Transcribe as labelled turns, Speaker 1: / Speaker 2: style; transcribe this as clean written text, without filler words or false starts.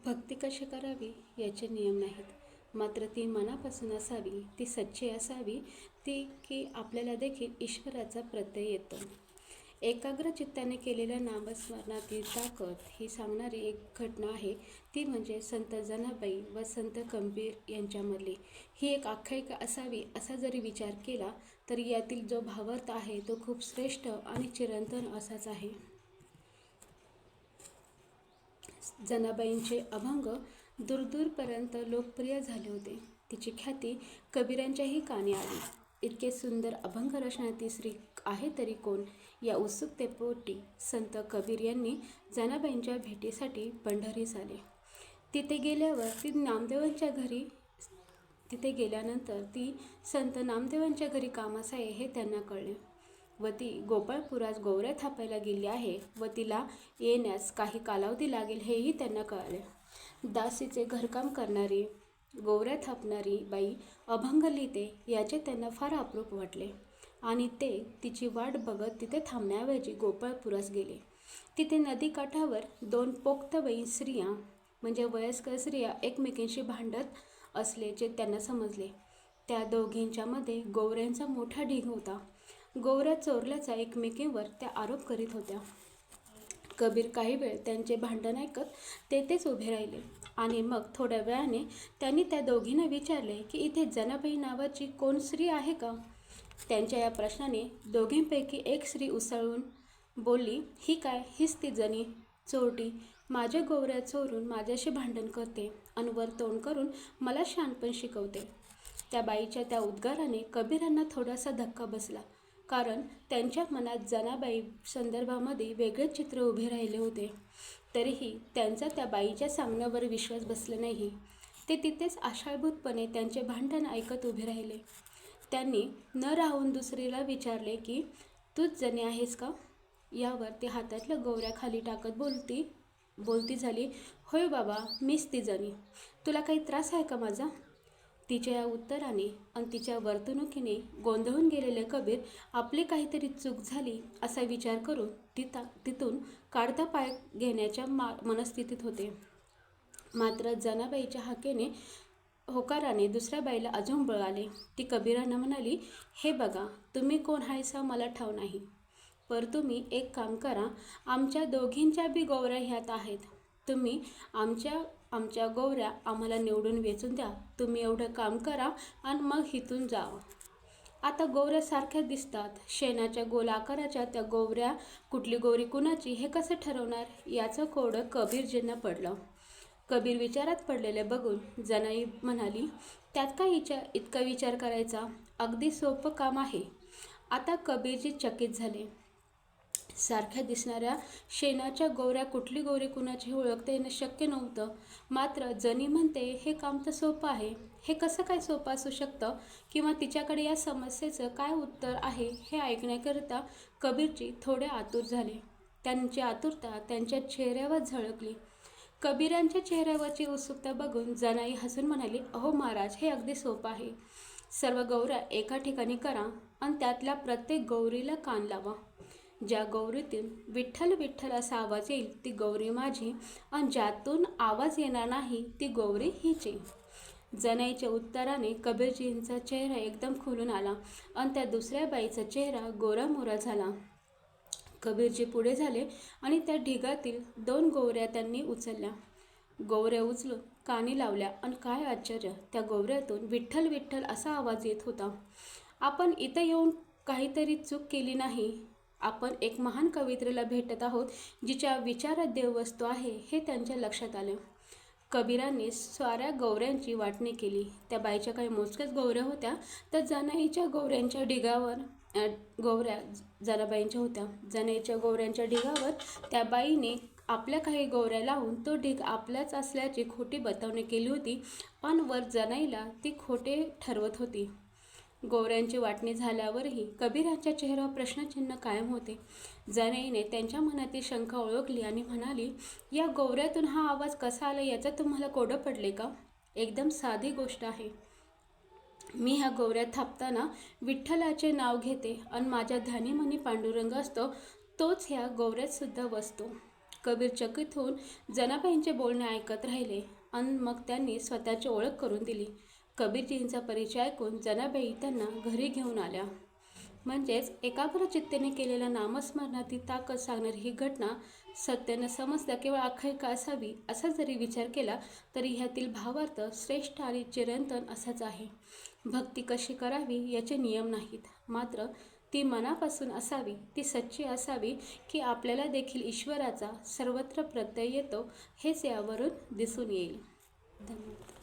Speaker 1: भक्ती कशी करावी याचे नियम नाहीत, मात्र ती मनापासून असावी, ती सच्ची असावी, ती की आपल्याला देखील ईश्वराचा प्रत्यय येतो. एकाग्र चित्ताने केलेल्या नामस्मरणातील ताकद ही सांगणारी एक घटना आहे. ती म्हणजे संत जनाबाई व संत कबीर यांच्यामधली. ही एक आख्यायिका असावी असा जरी विचार केला तरी यातील जो भावार्थ आहे तो खूप श्रेष्ठ आणि चिरंतन असाच आहे. जनाबाईंचे अभंग दूरदूरपर्यंत लोकप्रिय झाले होते. तिची ख्याती कबीरांच्याही कानी आली. इतके सुंदर अभंग रचण्यातील श्री आहे तरी कोण या उत्सुकतेपोटी संत कबीर यांनी जनाबाईंच्या भेटीसाठी पंढरीस आले. तिथे गेल्यानंतर ती संत नामदेवांच्या घरी कामास आहे हे त्यांना कळले व ती गोपाळपुरास गोवऱ्या थापायला गेली आहे व तिला येण्यास काही कालावधी लागेल हेही त्यांना कळले. दासीचे घरकाम करणारी, गोवऱ्या थापणारी बाई अभंग लिहिते याचे त्यांना फार अप्रूप वाटले आणि ते तिची वाट बघत तिथे थांबण्याऐवजी गोपाळपुरास गेले. तिथे नदीकाठावर दोन पोक्तवयीन स्त्रिया म्हणजे वयस्कर स्त्रिया एकमेकींशी भांडत असल्याचे त्यांना समजले. त्या दोघींच्या मध्ये गोवऱ्यांचा मोठा ढीग होता. गोवऱ्या चोरल्याचा एकमेकींवर त्या आरोप करीत होत्या. कबीर काही वेळ त्यांचे भांडण ऐकत तेथेच उभे राहिले आणि मग थोड्या वेळाने त्यांनी त्या दोघींना विचारले की इथे जनाबाई नावाची कोण स्त्री आहे का? त्यांच्या या प्रश्नाने दोघींपैकी एक स्त्री उसळून बोलली, ही काय, हीच ती जनी चोरटी, माझ्या गोवऱ्या चोरून माझ्याशी भांडण करते आणि वर तोंड करून मला शहाणपण शिकवते. त्या बाईच्या त्या उद्गाराने कबीरांना थोडासा धक्का बसला, कारण त्यांच्या मनात जनाबाई संदर्भामध्ये वेगळेच चित्र उभे राहिले होते. तरीही त्यांचा त्या बाईच्या सांगण्यावर विश्वास बसला नाही. ते तिथेच आशाळभूतपणे त्यांचे भांडण ऐकत उभे राहिले. त्यांनी न राहून दुसरीला विचारले की तूच जनी आहेस का? यावर ती हातातल्या गोवऱ्या खाली टाकत बोलती झाली, होय बाबा, मीच ती जनी. तुला काही त्रास आहे का माझा? तिच्या या उत्तराने आणि तिच्या वर्तणुकीने गोंधळून गेलेले कबीर आपली काहीतरी चूक झाली असा विचार करून तिथून काढता पाय घेण्याच्या मनस्थितीत होते. मात्र जनाबाईच्या होकाराने दुसऱ्या बाईला अजून बळ आले. ती कबीरांना म्हणाली, हे बघा, तुम्ही कोण हायसा मला ठाव नाही, पर तुम्ही एक काम करा, आमच्या दोघींच्या बी गोवऱ्या ह्यात आहेत. तुम्ही आमच्या गोवऱ्या आम्हाला निवडून वेचून द्या. तुम्ही एवढं काम करा आणि मग हिथून जावा. आता गोवऱ्या सारख्या दिसतात, शेणाच्या गोल आकाराच्या त्या गोवऱ्या, कुठली गोवरी कुणाची हे कसं ठरवणार? याचं कोडं कबीरजींना पडलं. कबीर विचारात पडलेले बघून जनाई म्हणाली, त्यात काय इतका विचार करायचा, अगदी सोपं काम आहे. आता कबीरजी चकित झाले. सारख्या दिसणाऱ्या शेणाच्या गोवऱ्या कुठली गोवरी कुणाची ओळखता येणं शक्य नव्हतं. मात्र जनी म्हणते हे काम तर सोपं आहे. हे कसं काय सोपं असू शकतं किंवा तिच्याकडे या समस्येचं काय उत्तर आहे हे ऐकण्याकरिता कबीरजी थोडे आतुर झाले. त्यांची आतुरता त्यांच्या चेहऱ्यावर झळकली. कबीरांच्या चेहऱ्यावरची उत्सुकता बघून जनाई हसून म्हणाली, अहो महाराज, हे अगदी सोपं आहे. सर्व गौऱ्या एका ठिकाणी करा आणि त्यातल्या प्रत्येक गौरीला कान लावा. ज्या गौरीतून विठ्ठल विठ्ठल असा आवाज येईल ती गौरी माझी आणि ज्यातून आवाज येणार नाही ती गौरी हिची. जनाईच्या उत्तराने कबीरजींचा चेहरा एकदम खुलून आला आणि त्या दुसऱ्या बाईचा चेहरा गोरामोरा झाला. कबीरजी पुढे झाले आणि त्या ढिगातील 2 गोवऱ्या त्यांनी उचलल्या. गोवऱ्या उचलून कानी लावल्या आणि काय आश्चर्य, त्या गोवऱ्यातून विठ्ठल विठ्ठल असा आवाज येत होता. आपण इथं येऊन काहीतरी चूक केली नाही. आपण एक महान कवयित्रीला भेटत आहोत जिच्या विचारात देववस्तू आहे हे त्यांच्या लक्षात आले. कबीरांनी साऱ्या गौऱ्यांची वाटणी केली. त्या बाईच्या काही मोजक्याच गौऱ्या होत्या, तर जनाईच्या गौऱ्यांच्या ढिगावर गौऱ्या जनाबाईंच्या होत्या. जनाईच्या गौऱ्यांच्या ढिगावर त्या बाईने आपल्या काही गौऱ्या लावून तो ढीग आपल्याच असल्याची खोटी बतावणी केली होती आणि वर जनाईला ती खोटे ठरवत होती. गौऱ्यांची वाटणी झाल्यावरही कबीरांच्या चेहऱ्यावर प्रश्नचिन्ह कायम होते. जनाईने त्यांच्या मनातील शंका ओळखली आणि म्हणाली, या गौऱ्यातून हा आवाज कसा आला याचं तुम्हाला कोडं पडले का? एकदम साधी गोष्ट आहे. मी ह्या गौऱ्या थापताना विठ्ठलाचे नाव घेते आणि माझ्या ध्यानीमनी पांडुरंग असतो तोच ह्या गौऱ्यात सुद्धा वसतो. कबीर चकित होऊन जनाबाईंचे बोलणे ऐकत राहिले आणि मग त्यांनी स्वतःची ओळख करून दिली. कबीरजींचा परिचय ऐकून जनाबाई त्यांना घरी घेऊन आल्या. म्हणजेच एकाग्र चित्तेने केलेल्या नामस्मरणाची ताकद सांगणारी ही घटना सत्यानं समजता केवळ आख्यायिका असावी असा जरी विचार केला तरी ह्यातील भावार्थ श्रेष्ठ आणि चिरंतन असाच आहे. भक्ती कशी करावी याचे नियम नाहीत, मात्र ती मनापासून असावी, ती सच्ची असावी की आपल्याला देखील ईश्वराचा सर्वत्र प्रत्यय येतो हेच यावरून दिसून येईल. धन्यवाद.